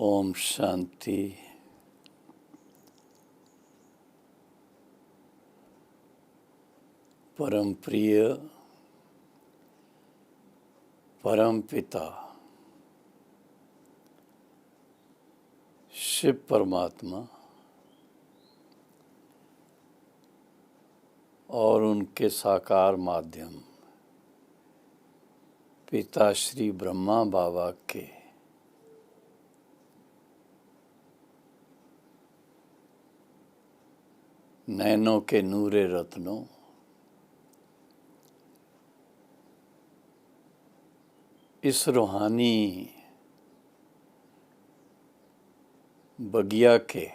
ओम शांति। परम प्रिय परम पिता शिव परमात्मा और उनके साकार माध्यम पिता श्री ब्रह्मा बाबा के नैनों के नूरे रत्नों इस रूहानी बगिया के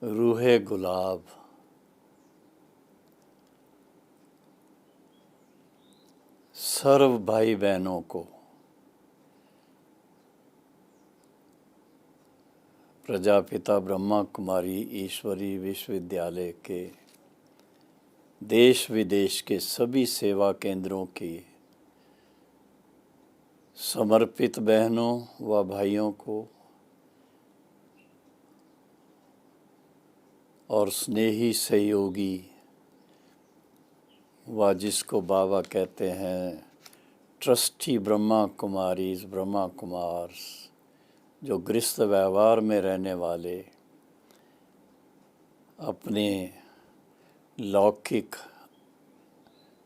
रूहे गुलाब सर्व भाई बहनों को प्रजापिता ब्रह्मा कुमारी ईश्वरी विश्वविद्यालय के देश विदेश के सभी सेवा केंद्रों की समर्पित बहनों व भाइयों को और स्नेही सहयोगी व जिसको बाबा कहते हैं ट्रस्टी ब्रह्मा कुमारीज ब्रह्मा कुमार्स, जो गृहस्थ व्यवहार में रहने वाले अपने लौकिक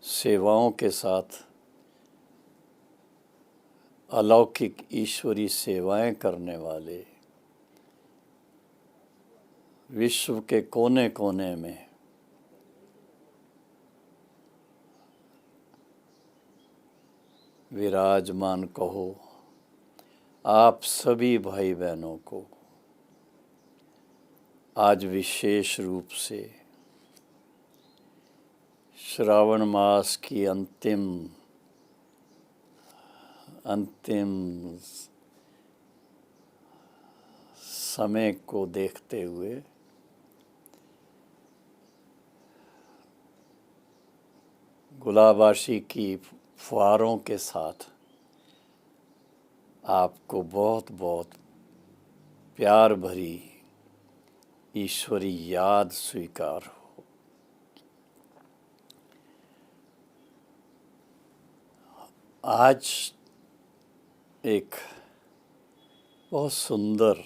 सेवाओं के साथ अलौकिक ईश्वरी सेवाएं करने वाले विश्व के कोने कोने में विराजमान कहो आप सभी भाई बहनों को आज विशेष रूप से श्रावण मास की अंतिम समय को देखते हुए गुलाबाशी की फुहारों के साथ आपको बहुत बहुत प्यार भरी ईश्वरी याद स्वीकार हो। आज एक बहुत सुंदर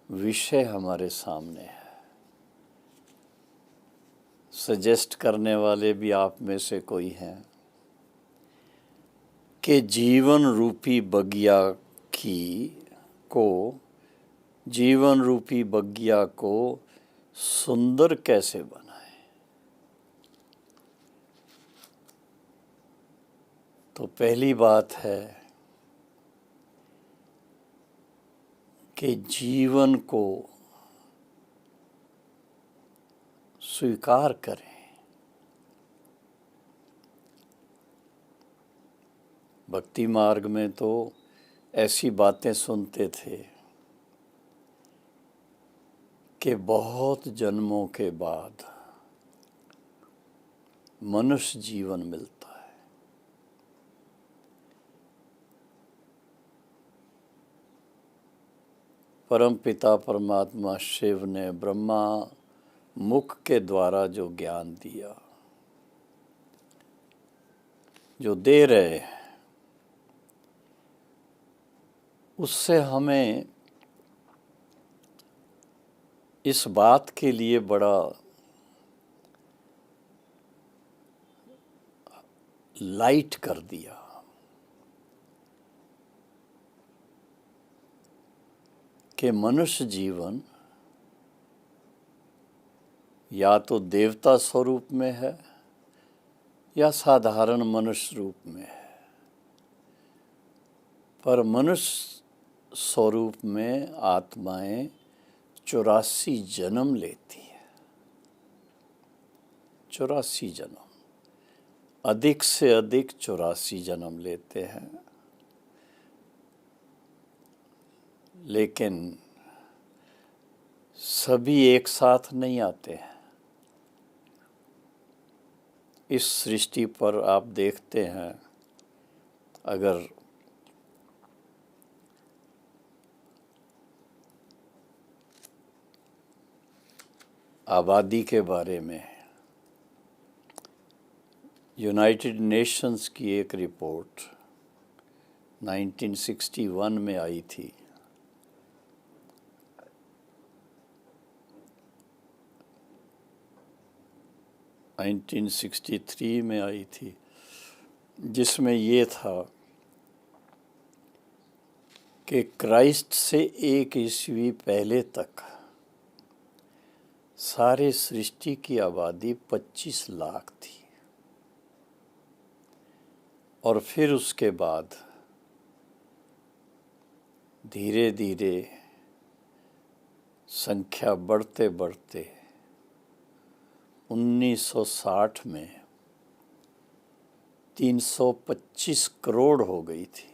विषय हमारे सामने है। सजेस्ट करने वाले भी आप में से कोई हैं कि जीवन रूपी बगिया को सुंदर कैसे बनाएं। तो पहली बात है कि जीवन को स्वीकार करें। भक्ति मार्ग में तो ऐसी बातें सुनते थे कि बहुत जन्मों के बाद मनुष्य जीवन मिलता है। परम पिता परमात्मा शिव ने ब्रह्मा मुख के द्वारा जो ज्ञान दिया, जो दे रहे हैं, उससे हमें इस बात के लिए बड़ा लाइट कर दिया कि मनुष्य जीवन या तो देवता स्वरूप में है या साधारण मनुष्य रूप में है, पर मनुष्य स्वरूप में आत्माएं 84 जन्म लेती है। 84 जन्म, अधिक से अधिक 84 जन्म लेते हैं। लेकिन सभी एक साथ नहीं आते हैं। इस सृष्टि पर आप देखते हैं, अगर आबादी के बारे में यूनाइटेड नेशंस की एक रिपोर्ट 1961 में आई थी। - 1963 में आई थी, जिसमें ये था कि क्राइस्ट से 1 ईस्वी पहले तक सारे सृष्टि की आबादी 25 लाख थी, और फिर उसके बाद धीरे धीरे संख्या बढ़ते बढ़ते 1960 में 325 करोड़ हो गई थी।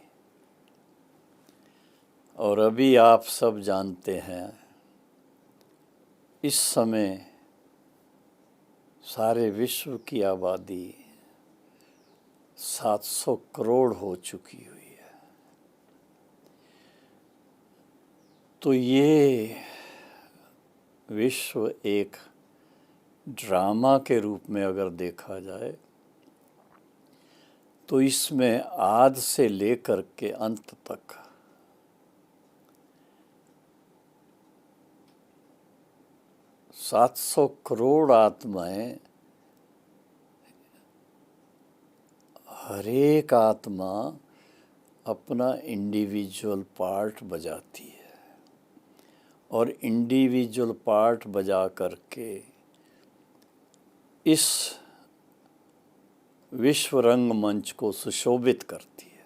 और अभी आप सब जानते हैं, इस समय सारे विश्व की आबादी 700 करोड़ हो चुकी हुई है। तो ये विश्व एक ड्रामा के रूप में अगर देखा जाए, तो इसमें आदि से लेकर के अंत तक $700 करोड़ आत्माएं, हर एक आत्मा अपना इंडिविजुअल पार्ट बजाती है, और इंडिविजुअल पार्ट बजा करके इस विश्व रंगमंच को सुशोभित करती है।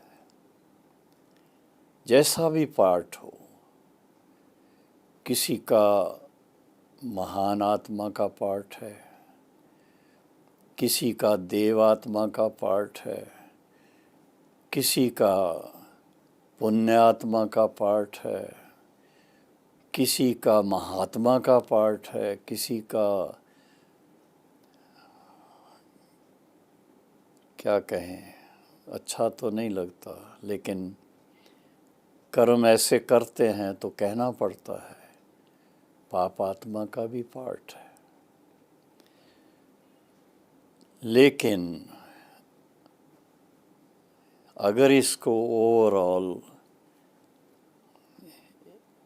जैसा भी पार्ट हो, किसी का महान आत्मा का पार्ट है, किसी का देवात्मा का पार्ट है, किसी का पुण्य आत्मा का पार्ट है, किसी का महात्मा का पार्ट है, किसी का क्या कहें, अच्छा तो नहीं लगता, लेकिन कर्म ऐसे करते हैं तो कहना पड़ता है, पाप आत्मा का भी पार्ट है। लेकिन अगर इसको ओवरऑल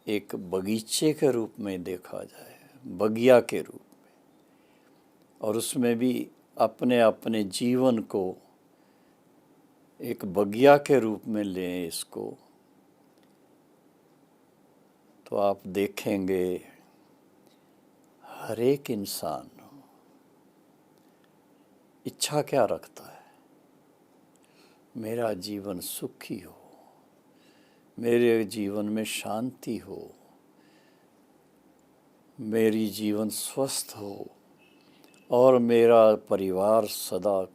एक बगीचे के रूप में देखा जाए, बगिया के रूप में, और उसमें भी अपने अपने जीवन को एक बगिया के रूप में लें इसको, तो आप देखेंगे हर एक इंसान इच्छा क्या रखता है, मेरा जीवन सुखी हो, मेरे जीवन में शांति हो, मेरी जीवन स्वस्थ हो, और मेरा परिवार सदा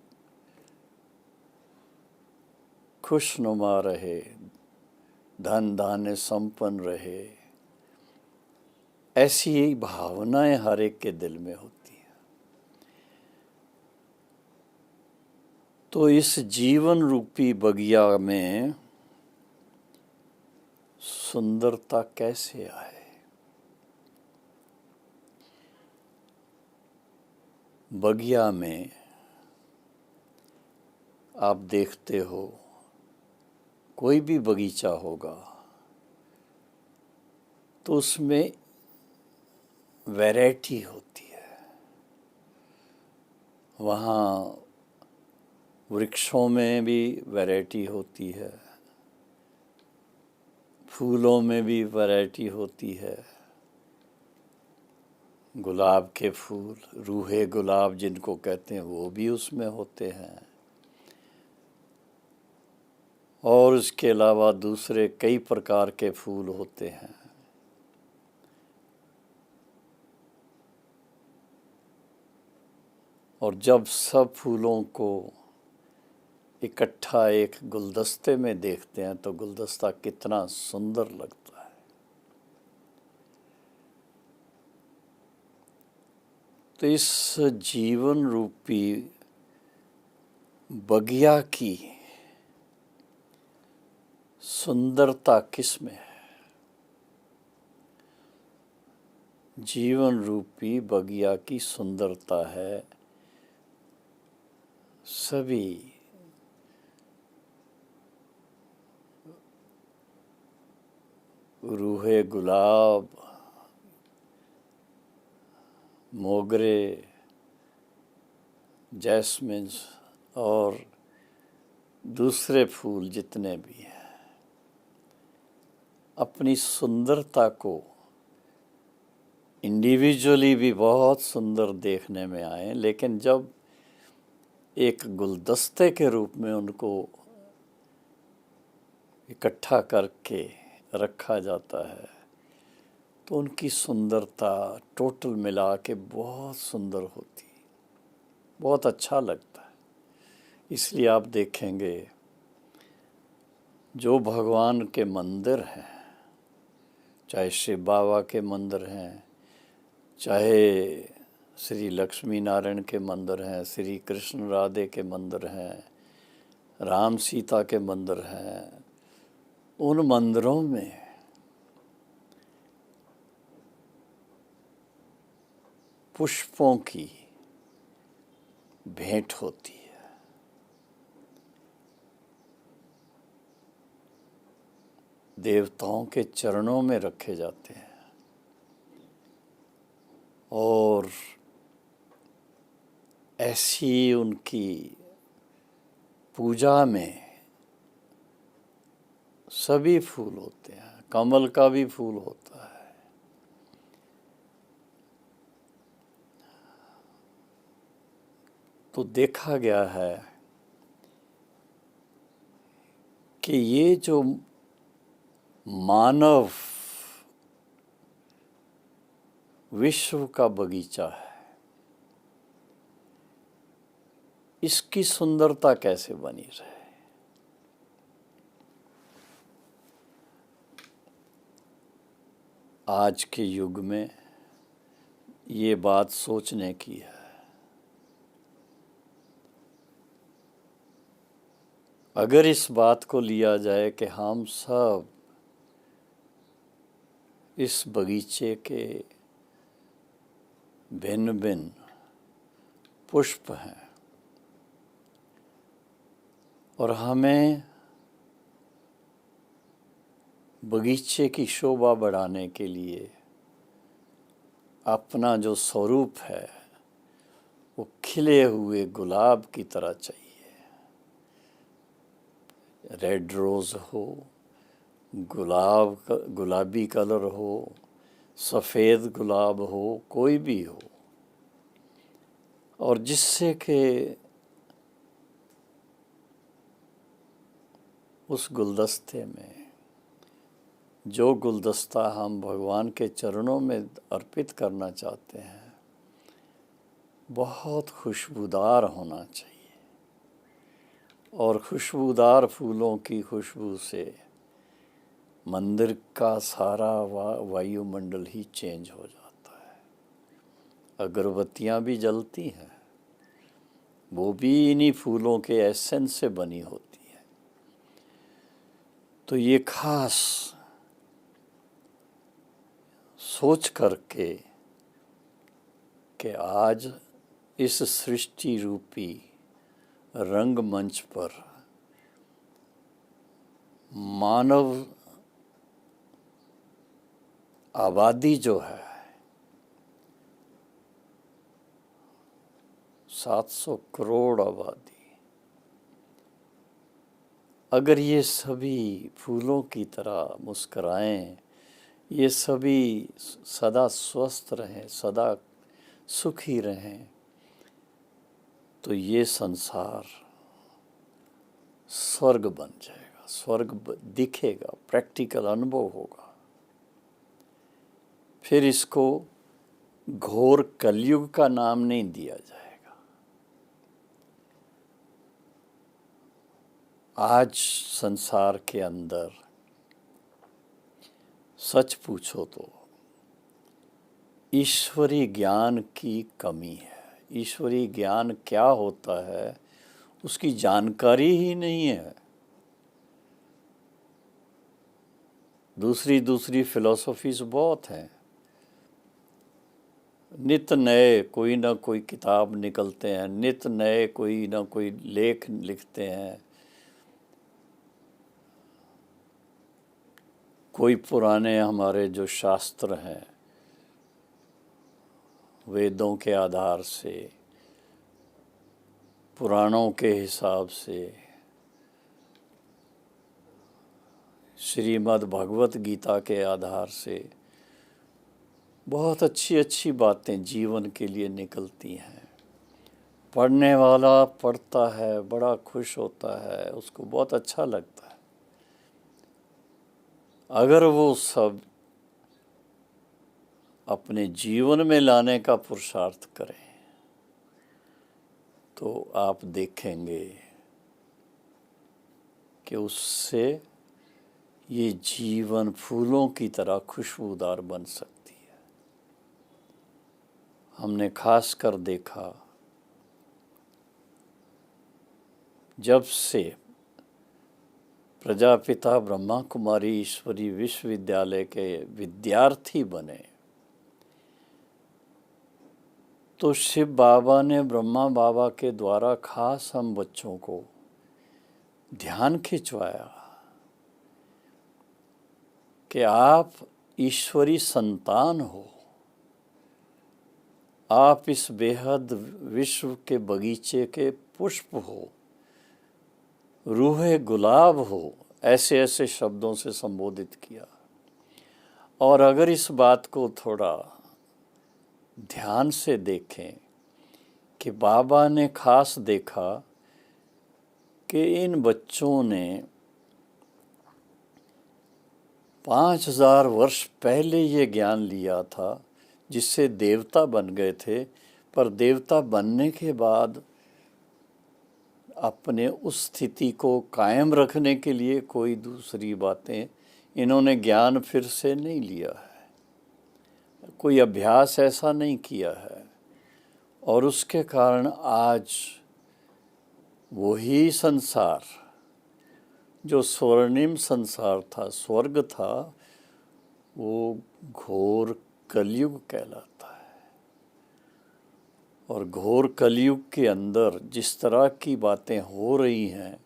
खुशनुमा रहे, धन धान्य संपन्न रहे। ऐसी ही भावनाएं हर एक के दिल में होती हैं। तो इस जीवन रूपी बगिया में सुंदरता कैसे आए? बगिया में आप देखते हो, कोई भी बगीचा होगा तो उसमें वैरायटी होती है। वहाँ वृक्षों में भी वैरायटी होती है, फूलों में भी वैरायटी होती है। गुलाब के फूल, रूहे गुलाब जिनको कहते हैं, वो भी उसमें होते हैं, और उसके अलावा दूसरे कई प्रकार के फूल होते हैं। और जब सब फूलों को इकट्ठा एक गुलदस्ते में देखते हैं तो गुलदस्ता कितना सुंदर लगता है। तो इस जीवन रूपी बगिया की सुंदरता किस में है? जीवन रूपी बगिया की सुंदरता है सभी रूहे गुलाब, मोगरे, जैस्मिन और दूसरे फूल जितने भी हैं अपनी सुंदरता को इंडिविजुअली भी बहुत सुंदर देखने में आए, लेकिन जब एक गुलदस्ते के रूप में उनको इकट्ठा करके रखा जाता है तो उनकी सुंदरता टोटल मिला के बहुत सुंदर होती, बहुत अच्छा लगता है। इसलिए आप देखेंगे जो भगवान के मंदिर हैं, चाहे शिव बाबा के मंदिर हैं, चाहे श्री लक्ष्मी नारायण के मंदिर हैं, श्री कृष्ण राधे के मंदिर हैं, राम सीता के मंदिर हैं, उन मंदिरों में पुष्पों की भेंट होती है। देवताओं के चरणों में रखे जाते हैं और ऐसी उनकी पूजा में सभी फूल होते हैं, कमल का भी फूल होता है। तो देखा गया है कि ये जो मानव विश्व का बगीचा है, इसकी सुंदरता कैसे बनी रहे। आज के युग में ये बात सोचने की है। अगर इस बात को लिया जाए कि हम सब इस बगीचे के भिन्न भिन्न पुष्प हैं और हमें बगीचे की शोभा बढ़ाने के लिए अपना जो स्वरूप है वो खिले हुए गुलाब की तरह चाहिए। रेड रोज हो, गुलाबी कलर हो, सफ़ेद गुलाब हो, कोई भी हो, और जिससे कि उस गुलदस्ते में जो गुलदस्ता हम भगवान के चरणों में अर्पित करना चाहते हैं बहुत खुशबूदार होना चाहिए और खुशबूदार फूलों की खुशबू से मंदिर का सारा वायुमंडल ही चेंज हो जाता है। अगरबत्तियाँ भी जलती हैं, वो भी इन्हीं फूलों के एसेंस से बनी होती है। तो ये खास सोच करके कि आज इस सृष्टि रूपी रंगमंच पर मानव आबादी जो है 700 करोड़ आबादी, अगर ये सभी फूलों की तरह मुस्कराएं, ये सभी सदा स्वस्थ रहें, सदा सुखी रहें, तो ये संसार स्वर्ग बन जाएगा, स्वर्ग दिखेगा, प्रैक्टिकल अनुभव होगा। फिर इसको घोर कलयुग का नाम नहीं दिया जाएगा। आज संसार के अंदर सच पूछो तो ईश्वरीय ज्ञान की कमी है। ईश्वरीय ज्ञान क्या होता है उसकी जानकारी ही नहीं है। दूसरी फिलॉसफीज बहुत हैं, नित नए कोई ना कोई किताब निकलते हैं, नित नए कोई ना कोई लेख लिखते हैं, कोई पुराने हमारे जो शास्त्र हैं वेदों के आधार से, पुराणों के हिसाब से, श्रीमद् भगवत गीता के आधार से बहुत अच्छी अच्छी बातें जीवन के लिए निकलती हैं। पढ़ने वाला पढ़ता है, बड़ा खुश होता है, उसको बहुत अच्छा लगता है। अगर वो सब अपने जीवन में लाने का पुरुषार्थ करें तो आप देखेंगे कि उससे ये जीवन फूलों की तरह खुशबूदार बन सकती है। हमने खास कर देखा जब से प्रजापिता ब्रह्मा कुमारी ईश्वरी विश्वविद्यालय के विद्यार्थी बने तो शिव बाबा ने ब्रह्मा बाबा के द्वारा खास हम बच्चों को ध्यान खिंचवाया कि आप ईश्वरी संतान हो, आप इस बेहद विश्व के बगीचे के पुष्प हो, रूहे गुलाब हो, ऐसे ऐसे शब्दों से संबोधित किया। और अगर इस बात को थोड़ा ध्यान से देखें कि बाबा ने खास देखा कि इन बच्चों ने 5000 वर्ष पहले ये ज्ञान लिया था जिससे देवता बन गए थे, पर देवता बनने के बाद अपने उस स्थिति को कायम रखने के लिए कोई दूसरी बातें इन्होंने ज्ञान फिर से नहीं लिया है, कोई अभ्यास ऐसा नहीं किया है। और उसके कारण आज वही संसार जो स्वर्णिम संसार था, स्वर्ग था, वो घोर कलयुग कहलाता है। और घोर कलयुग के अंदर जिस तरह की बातें हो रही हैं,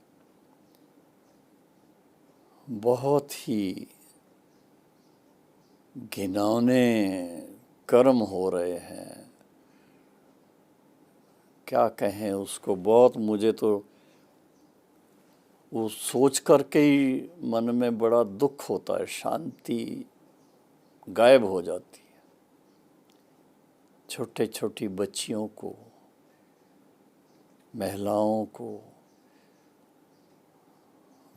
बहुत ही घिनौने कर्म हो रहे हैं। क्या कहें उसको, बहुत मुझे तो वो सोच करके ही मन में बड़ा दुख होता है, शांति गायब हो जाती है। छोटे छोटी बच्चियों को, महिलाओं को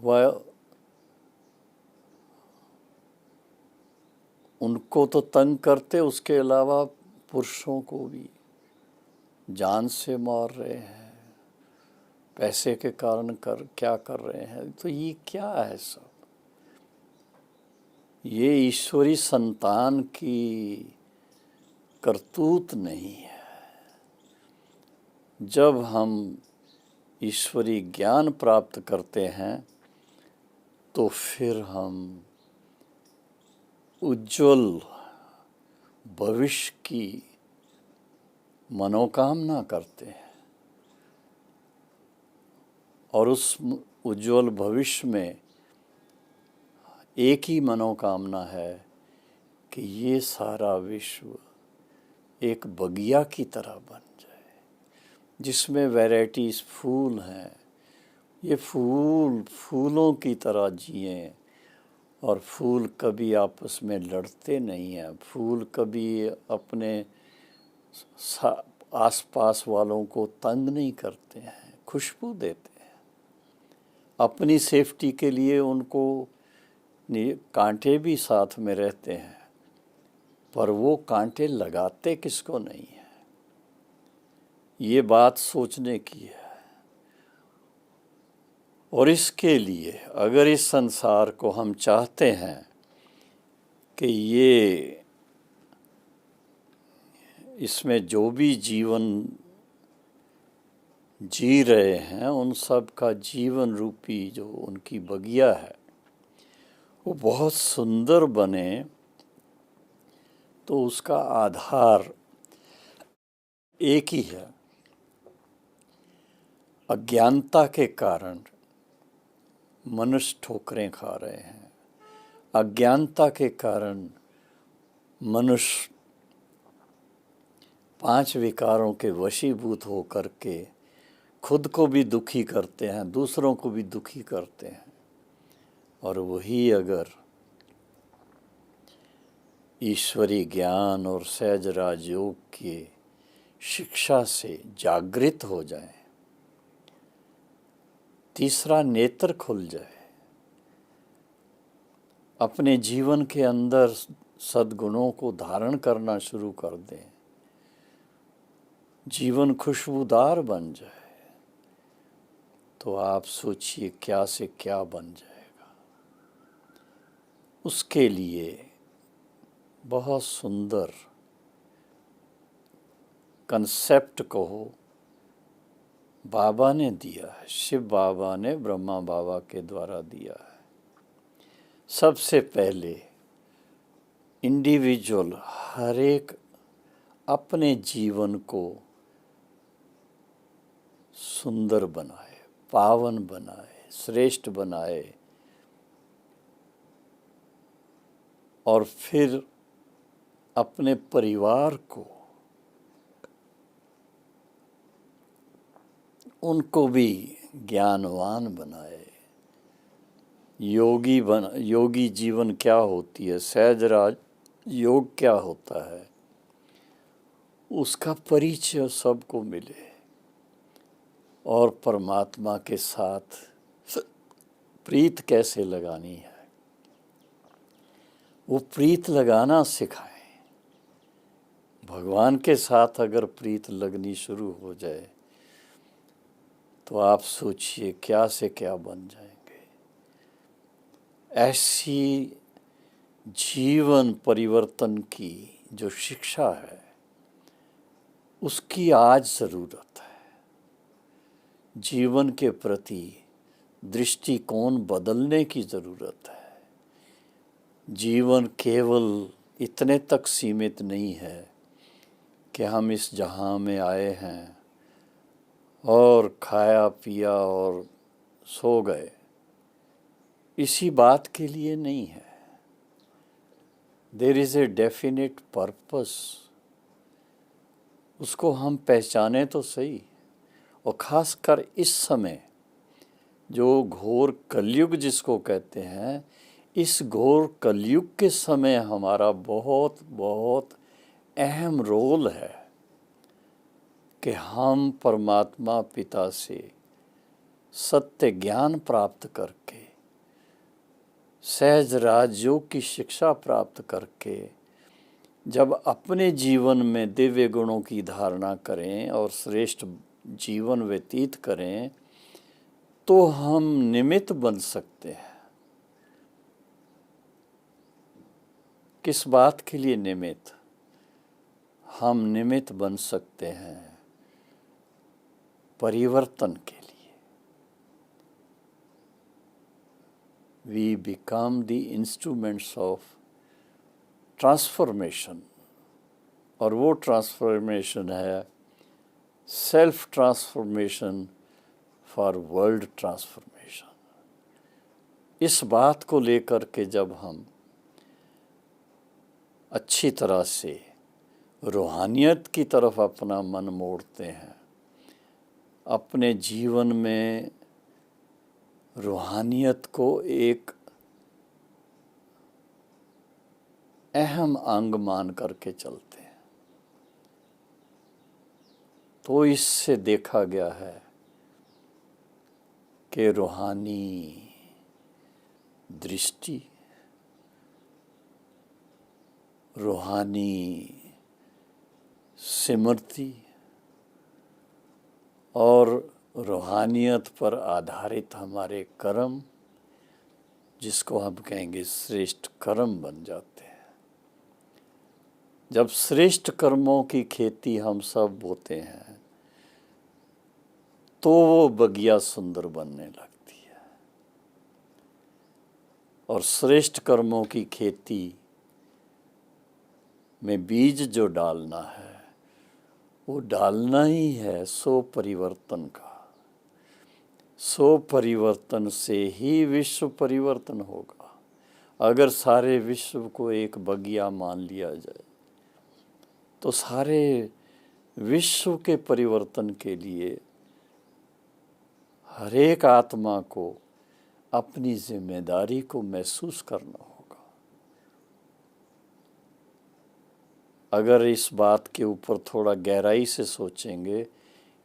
वह उनको तो तंग करते, उसके अलावा पुरुषों को भी जान से मार रहे हैं, पैसे के कारण क्या कर रहे हैं। तो ये क्या है सब? ये ईश्वरी संतान की करतूत नहीं है। जब हम ईश्वरी ज्ञान प्राप्त करते हैं तो फिर हम उज्जवल भविष्य की मनोकामना करते हैं। और उस उज्जवल भविष्य में एक ही मनोकामना है कि ये सारा विश्व एक बगिया की तरह बन जाए, जिसमें वैराइटीज फूल हैं। ये फूलों की तरह जिएं, और फूल कभी आपस में लड़ते नहीं हैं, फूल कभी अपने आसपास वालों को तंग नहीं करते हैं, खुशबू देते हैं। अपनी सेफ्टी के लिए उनको कांटे भी साथ में रहते हैं, पर वो कांटे लगाते किसको नहीं है। ये बात सोचने की है। और इसके लिए अगर इस संसार को हम चाहते हैं कि ये इसमें जो भी जीवन जी रहे हैं, उन सब का जीवन रूपी जो उनकी बगिया है वो बहुत सुंदर बने, तो उसका आधार एक ही है। अज्ञानता के कारण मनुष्य ठोकरें खा रहे हैं। अज्ञानता के कारण मनुष्य 5 विकारों के वशीभूत होकर के खुद को भी दुखी करते हैं, दूसरों को भी दुखी करते हैं। और वही अगर ईश्वरी ज्ञान और सहज राजयोग की शिक्षा से जागृत हो जाए, तीसरा नेत्र खुल जाए, अपने जीवन के अंदर सद्गुणों को धारण करना शुरू कर दें, जीवन खुशबूदार बन जाए, तो आप सोचिए क्या से क्या बन जाएगा। उसके लिए बहुत सुंदर कंसेप्ट को बाबा ने दिया है, शिव बाबा ने ब्रह्मा बाबा के द्वारा दिया है। सबसे पहले इंडिविजुअल हर एक अपने जीवन को सुंदर बनाए, पावन बनाए, श्रेष्ठ बनाए, और फिर अपने परिवार को, उनको भी ज्ञानवान बनाए। योगी जीवन क्या होती है, सहज राज योग क्या होता है, उसका परिचय सबको मिले, और परमात्मा के साथ प्रीत कैसे लगानी है वो प्रीत लगाना सिखाएं। भगवान के साथ अगर प्रीत लगनी शुरू हो जाए तो आप सोचिए क्या से क्या बन जाएंगे। ऐसी जीवन परिवर्तन की जो शिक्षा है उसकी आज ज़रूरत है। जीवन के प्रति दृष्टिकोण बदलने की ज़रूरत है। जीवन केवल इतने तक सीमित नहीं है कि हम इस जहां में आए हैं और खाया पिया और सो गए, इसी बात के लिए नहीं है। There is a definite purpose, उसको हम पहचाने तो सही। और ख़ासकर इस समय जो घोर कलयुग जिसको कहते हैं, इस घोर कलयुग के समय हमारा बहुत बहुत अहम रोल है कि हम परमात्मा पिता से सत्य ज्ञान प्राप्त करके, सहज राजयोग की शिक्षा प्राप्त करके, जब अपने जीवन में दिव्य गुणों की धारणा करें और श्रेष्ठ जीवन व्यतीत करें, तो हम निमित्त बन सकते हैं। किस बात के लिए निमित्त? हम निमित्त बन सकते हैं परिवर्तन के लिए। We become the instruments of transformation, और वो ट्रांसफॉर्मेशन है self transformation for world transformation. इस बात को लेकर के जब हम अच्छी तरह से रूहानियत की तरफ अपना मन मोड़ते हैं, अपने जीवन में रूहानियत को एक अहम अंग मान करके चलते हैं, तो इससे देखा गया है कि रूहानी दृष्टि, रूहानी स्मृति और रूहानियत पर आधारित हमारे कर्म, जिसको हम कहेंगे श्रेष्ठ कर्म, बन जाते हैं। जब श्रेष्ठ कर्मों की खेती हम सब बोते हैं तो वो बगिया सुंदर बनने लगती है। और श्रेष्ठ कर्मों की खेती में बीज जो डालना है वो डालना ही है सो परिवर्तन का। सो परिवर्तन से ही विश्व परिवर्तन होगा। अगर सारे विश्व को एक बगिया मान लिया जाए तो सारे विश्व के परिवर्तन के लिए हर एक आत्मा को अपनी जिम्मेदारी को महसूस करना होगा। अगर इस बात के ऊपर थोड़ा गहराई से सोचेंगे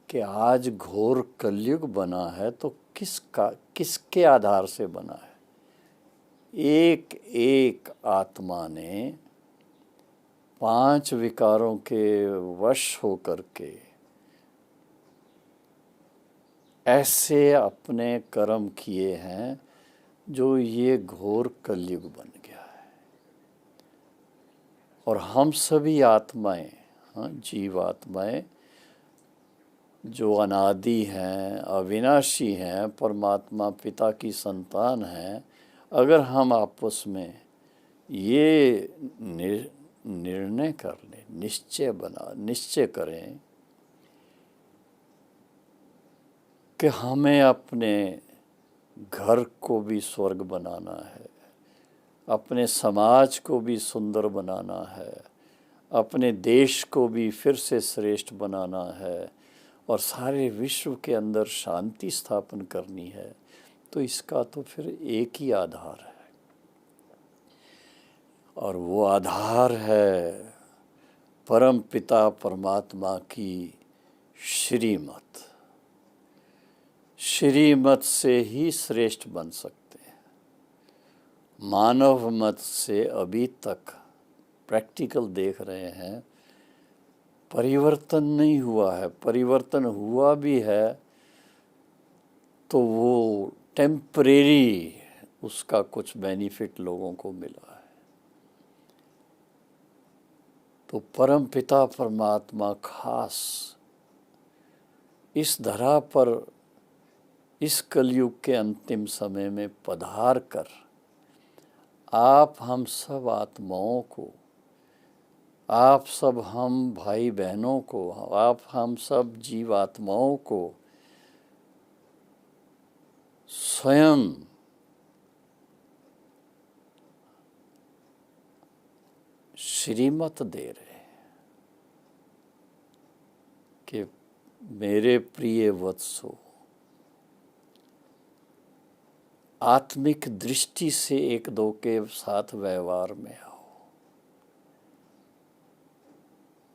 कि आज घोर कलयुग बना है तो किसके आधार से बना है? एक एक आत्मा ने 5 विकारों के वश होकर के ऐसे अपने कर्म किए हैं जो ये घोर कलयुग बन गया है। और हम सभी आत्माएं, जीव आत्माएं जो अनादि हैं, अविनाशी हैं, परमात्मा पिता की संतान हैं, अगर हम आपस में ये निर्णय कर लें, निश्चय करें कि हमें अपने घर को भी स्वर्ग बनाना है, अपने समाज को भी सुंदर बनाना है, अपने देश को भी फिर से श्रेष्ठ बनाना है और सारे विश्व के अंदर शांति स्थापन करनी है, तो इसका तो फिर एक ही आधार है और वो आधार है परम पिता परमात्मा की श्रीमत। श्रीमत से ही श्रेष्ठ बन सकते हैं। मानव मत से अभी तक प्रैक्टिकल देख रहे हैं परिवर्तन नहीं हुआ है। परिवर्तन हुआ भी है तो वो टेम्परेरी, उसका कुछ बेनिफिट लोगों को मिला है। तो परम पिता परमात्मा खास इस धरा पर इस कलयुग के अंतिम समय में पधार कर आप हम सब आत्माओं को, आप सब हम भाई बहनों को, आप हम सब जीवात्माओं को स्वयं श्रीमत दे रहे हैं कि मेरे प्रिय वत्सो, आत्मिक दृष्टि से एक दो के साथ व्यवहार में आओ,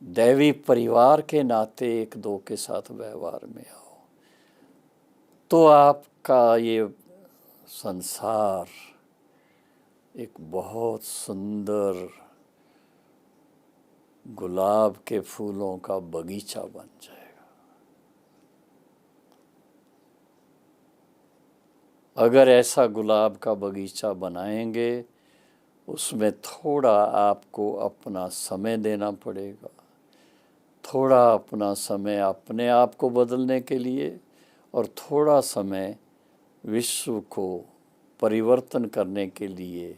दैवी परिवार के नाते एक दो के साथ व्यवहार में आओ, तो आपका ये संसार एक बहुत सुंदर गुलाब के फूलों का बगीचा बन जाएगा। अगर ऐसा गुलाब का बगीचा बनाएंगे, उसमें थोड़ा आपको अपना समय देना पड़ेगा, थोड़ा अपना समय अपने आप को बदलने के लिए और थोड़ा समय विश्व को परिवर्तन करने के लिए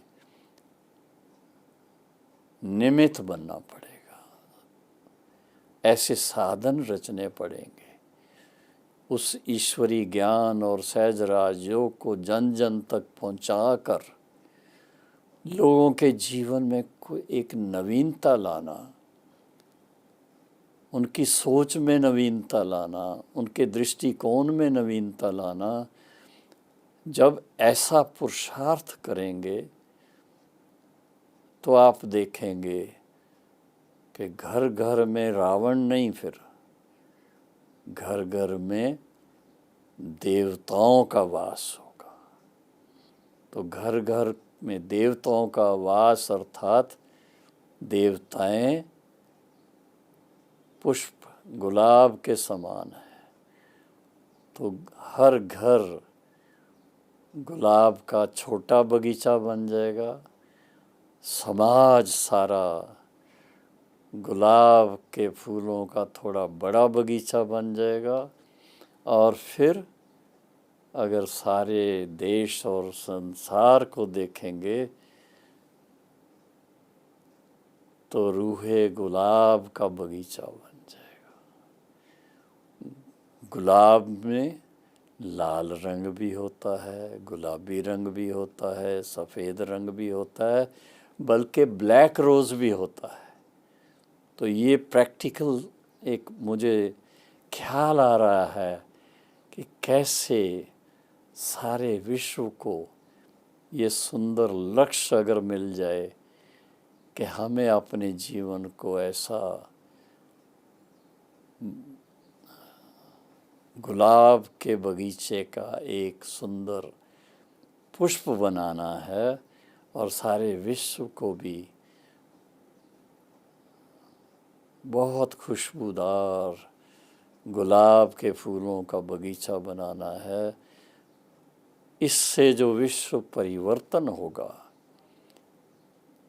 निमित्त बनना पड़ेगा। ऐसे साधन रचने पड़ेंगे। उस ईश्वरी ज्ञान और सहज राजयोग को जन जन तक पहुंचाकर लोगों के जीवन में कोई एक नवीनता लाना, उनकी सोच में नवीनता लाना, उनके दृष्टिकोण में नवीनता लाना। जब ऐसा पुरुषार्थ करेंगे तो आप देखेंगे कि घर घर में रावण नहीं, फिर घर घर में देवताओं का वास होगा। तो घर घर में देवताओं का वास अर्थात देवताएं पुष्प गुलाब के समान है। तो हर घर गुलाब का छोटा बगीचा बन जाएगा, समाज सारा गुलाब के फूलों का थोड़ा बड़ा बगीचा बन जाएगा और फिर अगर सारे देश और संसार को देखेंगे तो रूहे गुलाब का बगीचा बन जाएगा। गुलाब में लाल रंग भी होता है, गुलाबी रंग भी होता है, सफ़ेद रंग भी होता है, बल्कि ब्लैक रोज़ भी होता है। तो ये प्रैक्टिकल एक मुझे ख्याल आ रहा है कि कैसे सारे विश्व को ये सुंदर लक्ष्य अगर मिल जाए कि हमें अपने जीवन को ऐसा गुलाब के बगीचे का एक सुंदर पुष्प बनाना है और सारे विश्व को भी बहुत खुशबूदार गुलाब के फूलों का बगीचा बनाना है। इससे जो विश्व परिवर्तन होगा,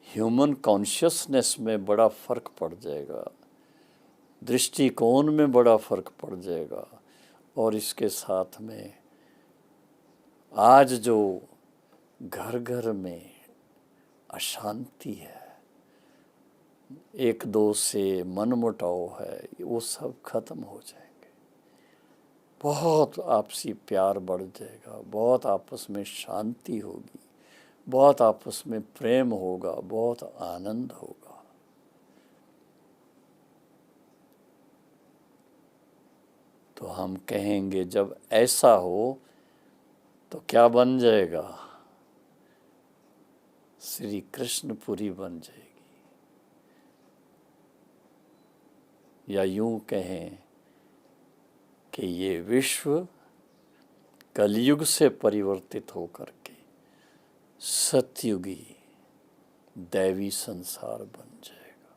ह्यूमन कॉन्शियसनेस में बड़ा फ़र्क पड़ जाएगा, दृष्टिकोण में बड़ा फ़र्क पड़ जाएगा। और इसके साथ में आज जो घर घर में अशांति है, एक दो से मनमुटाव है, वो सब खत्म हो जाएंगे। बहुत आपसी प्यार बढ़ जाएगा, बहुत आपस में शांति होगी, बहुत आपस में प्रेम होगा, बहुत आनंद होगा। तो हम कहेंगे जब ऐसा हो तो क्या बन जाएगा? श्री कृष्णपुरी बन जाएगी। या यूं कहें कि ये विश्व कलयुग से परिवर्तित होकर के सतयुगी दैवी संसार बन जाएगा।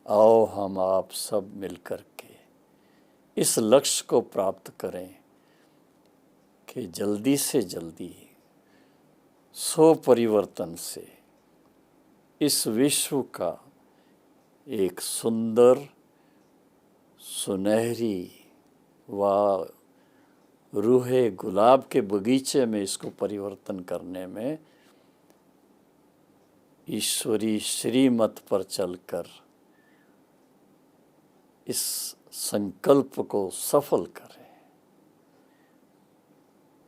आओ हम आप सब मिलकर के इस लक्ष्य को प्राप्त करें कि जल्दी से जल्दी 100 परिवर्तन से इस विश्व का एक सुंदर सुनहरी व रूहे गुलाब के बगीचे में इसको परिवर्तन करने में ईश्वरी श्रीमत पर चलकर इस संकल्प को सफल करें।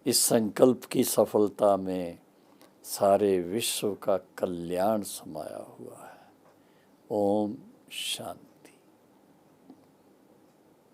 इस संकल्प की सफलता में सारे विश्व का कल्याण समाया हुआ है। ओम शांति।